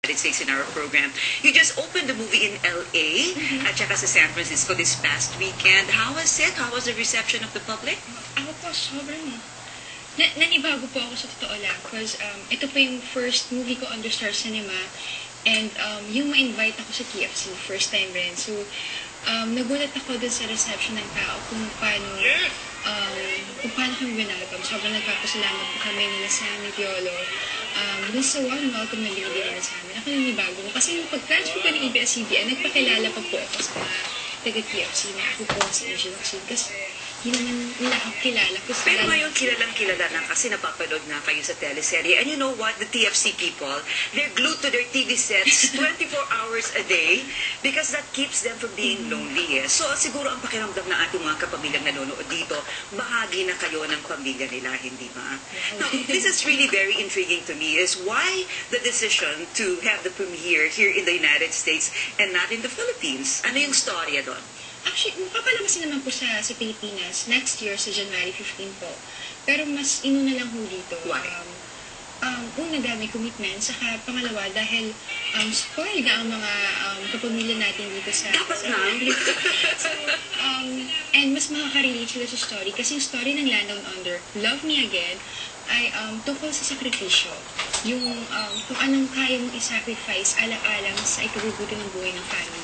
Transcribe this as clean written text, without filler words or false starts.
United States in our program. You just opened the movie in LA at saka sa San Francisco this past weekend. How was it? How was the reception of the public? Ako po, sobrang nanibago po ako sa totoo lang. Because ito po yung first movie ko under Star Cinema. And yung ma-invite ako sa TFC, first time rin. So, nagulat ako dun sa reception ng tao kung paano kami winalcome. Sobrang nagpapasalamat po kami nila Sammy Piolo. Dun sa warm welcome na binibigyan nila sa amin, ako naninibago ko. Kasi nung pag-transfer ko ng ABS-CBN, nagpakilala pa po ako sa mga taga-TFC na ako po sa Asian Oxide. Kasi hindi naman nila ako kilala. Pero ngayon, kilalang-kilala na kasi napapanood na kayo sa teleserye. And you know what? The TFC people, they're glued to their TV sets 24 hours a day because that keeps them from being lonely. So siguro ang pakiramdam ng ating mga kapamilyang nanonood dito, bahagi na kayo ng pamilya nila, hindi ba? Now, this is really very intriguing to me is why the decision to have the premiere here in the United States and not in the Philippines? Ano yung storya doon? Actually, papalabasin naman po sa Pilipinas next year sa January 15 po. Pero mas inuna lang po dito. Why? Una, dami commitment. Saka pangalawa, dahil spoiled na ang mga kapamilya natin dito sa... Dapat na. So, and mas makaka-relate sila sa story. Kasi yung story ng Land Down Under, Love Me Again, ay tungkol sa sakripisyo. Yung kung anong kaya mong i-sacrifice alang-alang sa ikabubuti ng buhay ng family.